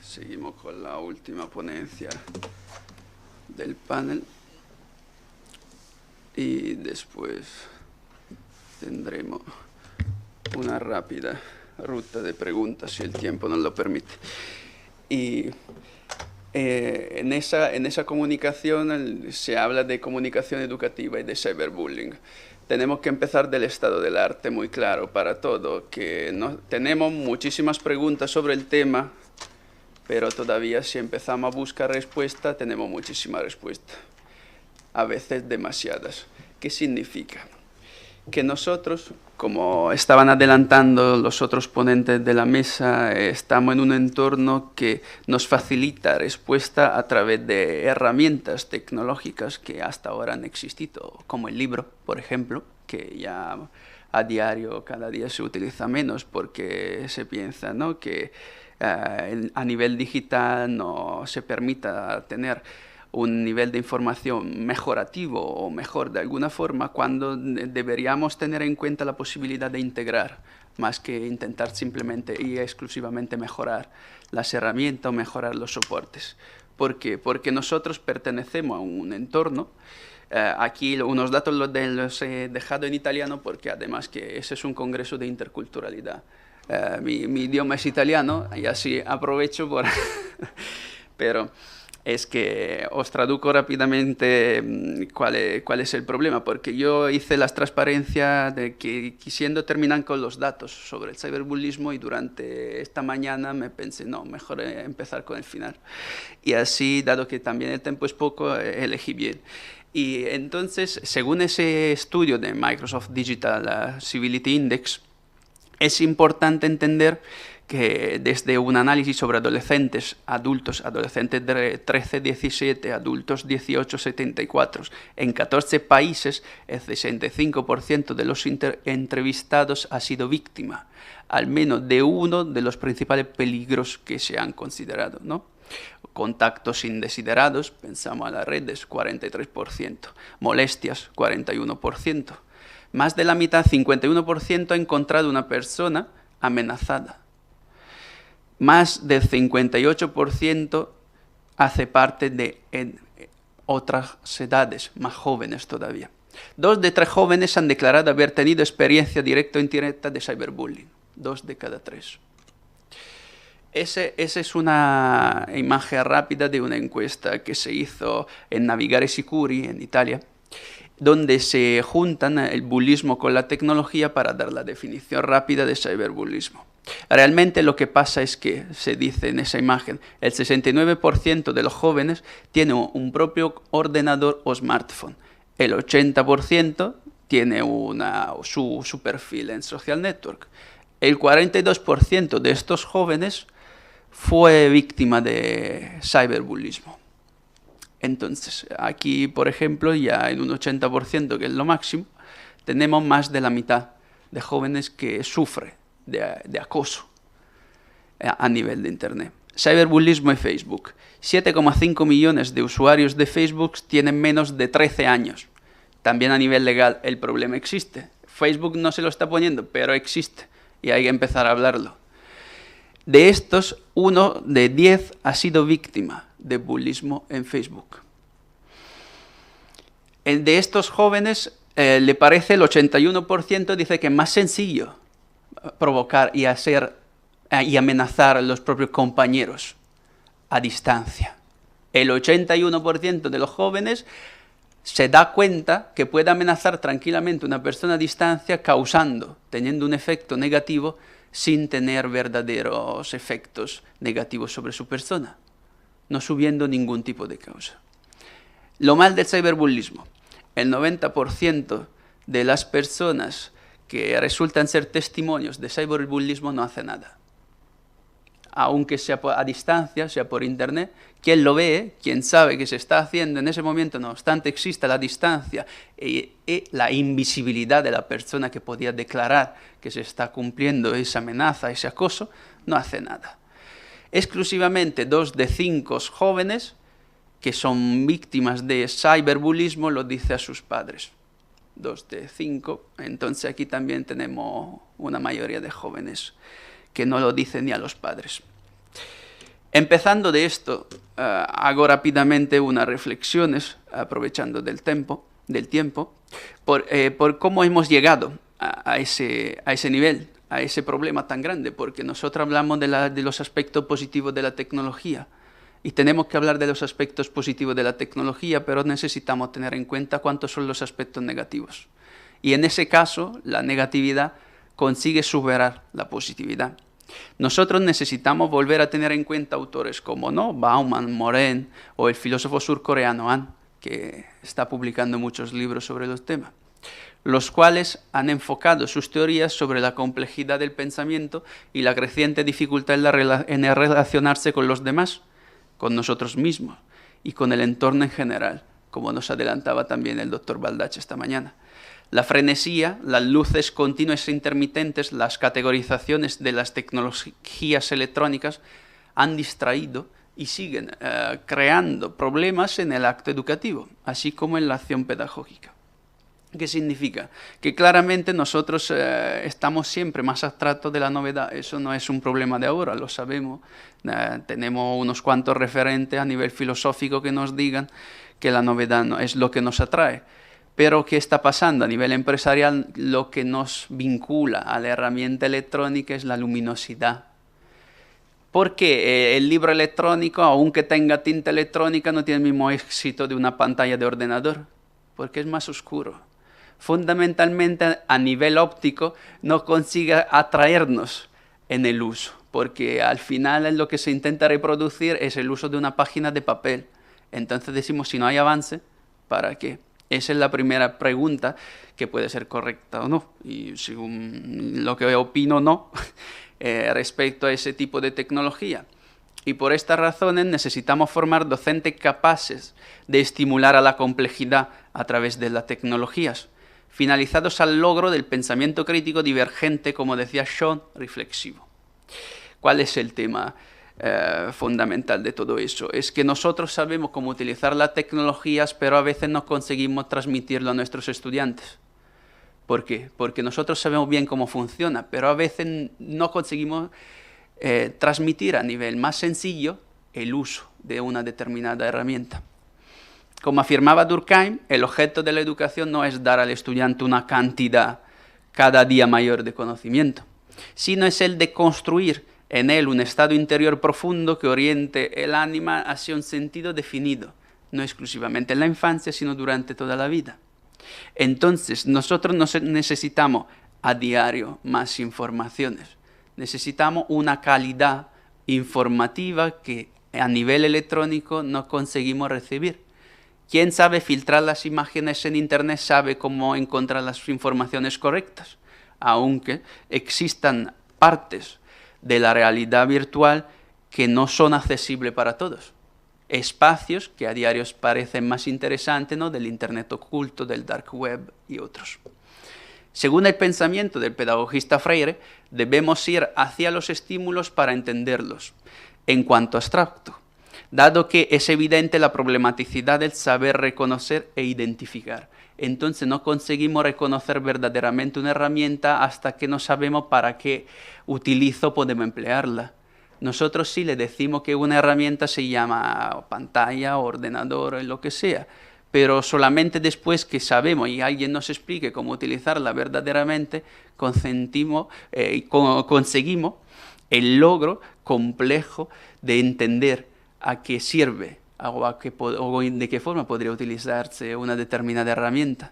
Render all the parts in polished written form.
Seguimos con la última ponencia del panel y después tendremos una rápida ruta de preguntas si el tiempo nos lo permite. Y en esa comunicación se habla de comunicación educativa y de cyberbullying. Tenemos que empezar del estado del arte muy claro para todo, que no, tenemos muchísimas preguntas sobre el tema, pero todavía si empezamos a buscar respuesta, tenemos muchísimas respuestas, a veces demasiadas. ¿Qué significa? Que nosotros, como estaban adelantando los otros ponentes de la mesa, estamos en un entorno que nos facilita respuesta a través de herramientas tecnológicas que hasta ahora han existido, como el libro, por ejemplo, que ya a diario, cada día se utiliza menos porque se piensa, ¿no?, que a nivel digital no se permita tener un nivel de información mejorativo o mejor de alguna forma, cuando deberíamos tener en cuenta la posibilidad de integrar, más que intentar simplemente y exclusivamente mejorar las herramientas o mejorar los soportes. ¿Por qué? Porque nosotros pertenecemos a un entorno. Aquí unos datos los he dejado en italiano porque además que ese es un congreso de interculturalidad. Mi idioma es italiano y así aprovecho por... Pero es que os traduzco rápidamente cuál es el problema, porque yo hice las transparencias de que quisiendo terminar con los datos sobre el ciberbullismo y durante esta mañana me pensé, no, mejor empezar con el final. Y así, dado que también el tiempo es poco, elegí bien. Y entonces, según ese estudio de Microsoft Digital Civility Index, es importante entender que desde un análisis sobre adolescentes de 13-17, adultos 18-74, en 14 países, el 65% de los entrevistados ha sido víctima, al menos de uno de los principales peligros que se han considerado, ¿no? Contactos indesiderados, pensamos a las redes, 43%, molestias, 41%. Más de la mitad, 51%, ha encontrado una persona amenazada. Más del 58% hace parte de otras edades, más jóvenes todavía. 2 de 3 jóvenes han declarado haber tenido experiencia directa o indirecta de cyberbullying. 2 de cada 3. Esa es una imagen rápida de una encuesta que se hizo en Navigare Sicuri, en Italia, donde se juntan el bullismo con la tecnología para dar la definición rápida de cyberbullismo. Realmente lo que pasa es que, se dice en esa imagen, el 69% de los jóvenes tiene un propio ordenador o smartphone. El 80% tiene su perfil en social network. El 42% de estos jóvenes fue víctima de cyberbullismo. Entonces, aquí, por ejemplo, ya en un 80%, que es lo máximo, tenemos más de la mitad de jóvenes que sufren de acoso a nivel de Internet. Cyberbullismo en Facebook. 7,5 millones de usuarios de Facebook tienen menos de 13 años. También a nivel legal el problema existe. Facebook no se lo está poniendo, pero existe y hay que empezar a hablarlo. De estos, 1 de 10 ha sido víctima de bullismo en Facebook. De estos jóvenes, le parece el 81% dice que es más sencillo provocar y amenazar a los propios compañeros a distancia. El 81% de los jóvenes se da cuenta que puede amenazar tranquilamente a una persona a distancia teniendo un efecto negativo sin tener verdaderos efectos negativos sobre su persona, no subiendo ningún tipo de causa. Lo mal del ciberbullismo. El 90% de las personas que resultan ser testimonios de cyberbullismo no hace nada. Aunque sea a distancia, sea por internet, quien lo ve, quien sabe que se está haciendo en ese momento, no obstante exista la distancia y la invisibilidad de la persona que podía declarar que se está cumpliendo esa amenaza, ese acoso, no hace nada. Exclusivamente 2 de 5 jóvenes que son víctimas de cyberbullismo lo dice a sus padres. 2 de 5, entonces aquí también tenemos una mayoría de jóvenes que no lo dicen ni a los padres. Empezando de esto, hago rápidamente unas reflexiones, aprovechando del tiempo, por cómo hemos llegado a ese nivel, a ese problema tan grande, porque nosotros hablamos de los aspectos positivos de la tecnología, y tenemos que hablar de los aspectos positivos de la tecnología, pero necesitamos tener en cuenta cuántos son los aspectos negativos. Y en ese caso, la negatividad consigue superar la positividad. Nosotros necesitamos volver a tener en cuenta autores como Bauman, Morin o el filósofo surcoreano Han, que está publicando muchos libros sobre los temas, los cuales han enfocado sus teorías sobre la complejidad del pensamiento y la creciente dificultad en relacionarse con los demás, con nosotros mismos y con el entorno en general, como nos adelantaba también el doctor Baldacci esta mañana. La frenesía, las luces continuas e intermitentes, las categorizaciones de las tecnologías electrónicas han distraído y siguen creando problemas en el acto educativo, así como en la acción pedagógica. ¿Qué significa? Que claramente nosotros estamos siempre más abstractos de la novedad. Eso no es un problema de ahora, lo sabemos. Tenemos unos cuantos referentes a nivel filosófico que nos digan que la novedad no es lo que nos atrae. Pero ¿qué está pasando? A nivel empresarial, lo que nos vincula a la herramienta electrónica es la luminosidad. Porque el libro electrónico, aunque tenga tinta electrónica, no tiene el mismo éxito de una pantalla de ordenador, porque es más oscuro. Fundamentalmente, a nivel óptico, no consigue atraernos en el uso, porque al final lo que se intenta reproducir es el uso de una página de papel. Entonces decimos, si no hay avance, ¿para qué? Esa es la primera pregunta, que puede ser correcta o no, y según lo que opino no, respecto a ese tipo de tecnología. Y por estas razones necesitamos formar docentes capaces de estimular a la complejidad a través de las tecnologías, finalizados al logro del pensamiento crítico divergente, como decía Sean, reflexivo. ¿Cuál es el tema fundamental de todo eso? Es que nosotros sabemos cómo utilizar las tecnologías, pero a veces no conseguimos transmitirlo a nuestros estudiantes. ¿Por qué? Porque nosotros sabemos bien cómo funciona, pero a veces no conseguimos transmitir a nivel más sencillo el uso de una determinada herramienta. Como afirmaba Durkheim, el objeto de la educación no es dar al estudiante una cantidad cada día mayor de conocimiento, sino es el de construir en él un estado interior profundo que oriente el ánima hacia un sentido definido, no exclusivamente en la infancia, sino durante toda la vida. Entonces, nosotros no necesitamos a diario más informaciones, necesitamos una calidad informativa que a nivel electrónico no conseguimos recibir. Quien sabe filtrar las imágenes en Internet sabe cómo encontrar las informaciones correctas, aunque existan partes de la realidad virtual que no son accesibles para todos. Espacios que a diario parecen más interesantes, ¿no?, del Internet oculto, del dark web y otros. Según el pensamiento del pedagogista Freire, debemos ir hacia los estímulos para entenderlos, en cuanto abstracto, dado que es evidente la problematicidad del saber reconocer e identificar. Entonces no conseguimos reconocer verdaderamente una herramienta hasta que no sabemos para qué utilizo, podemos emplearla. Nosotros sí le decimos que una herramienta se llama pantalla, ordenador, lo que sea, pero solamente después que sabemos y alguien nos explique cómo utilizarla verdaderamente, conseguimos el logro complejo de entender a qué sirve o de qué forma podría utilizarse una determinada herramienta.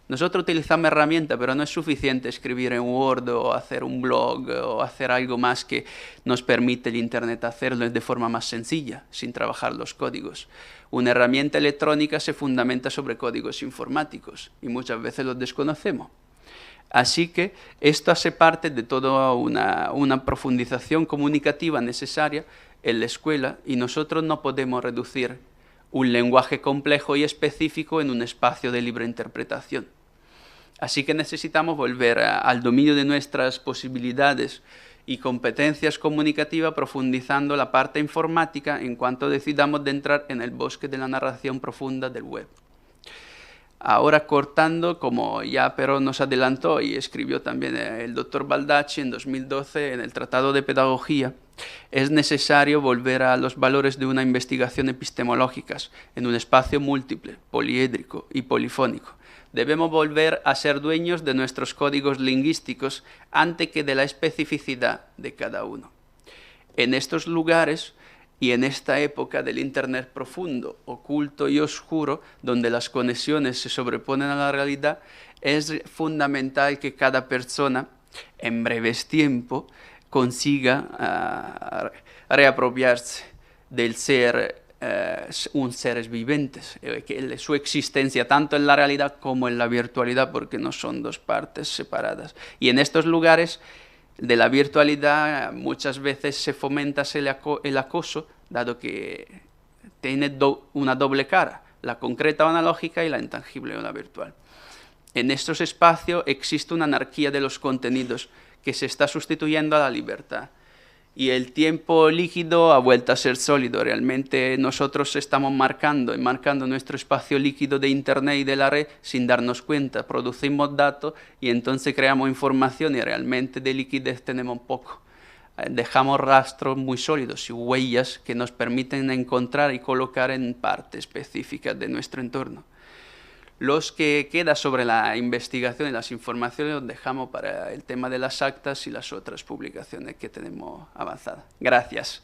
Nosotros utilizamos herramientas, pero no es suficiente escribir en Word o hacer un blog o hacer algo más que nos permite el Internet hacerlo de forma más sencilla, sin trabajar los códigos. Una herramienta electrónica se fundamenta sobre códigos informáticos y muchas veces los desconocemos. Así que esto hace parte de toda una profundización comunicativa necesaria en la escuela y nosotros no podemos reducir un lenguaje complejo y específico en un espacio de libre interpretación. Así que necesitamos volver al dominio de nuestras posibilidades y competencias comunicativas profundizando la parte informática en cuanto decidamos de entrar en el bosque de la narración profunda del web. Ahora cortando, como ya Perón nos adelantó y escribió también el doctor Baldacci en 2012 en el Tratado de Pedagogía, Es necesario volver a los valores de una investigación epistemológica en un espacio múltiple, poliédrico y polifónico. Debemos volver a ser dueños de nuestros códigos lingüísticos antes que de la especificidad de cada uno. En estos lugares y en esta época del Internet profundo, oculto y oscuro, donde las conexiones se sobreponen a la realidad, es fundamental que cada persona, en breves tiempo, consiga reapropiarse del ser un seres vivientes, que su existencia tanto en la realidad como en la virtualidad, porque no son dos partes separadas. Y en estos lugares de la virtualidad muchas veces se fomenta el acoso, dado que tiene una doble cara, la concreta o analógica y la intangible o la virtual. En estos espacios existe una anarquía de los contenidos que se está sustituyendo a la libertad. Y el tiempo líquido ha vuelto a ser sólido. Realmente nosotros estamos marcando nuestro espacio líquido de Internet y de la red sin darnos cuenta. Producimos datos y entonces creamos información y realmente de liquidez tenemos poco. Dejamos rastros muy sólidos y huellas que nos permiten encontrar y colocar en partes específicas de nuestro entorno. Los que queda sobre la investigación y las informaciones los dejamos para el tema de las actas y las otras publicaciones que tenemos avanzadas. Gracias.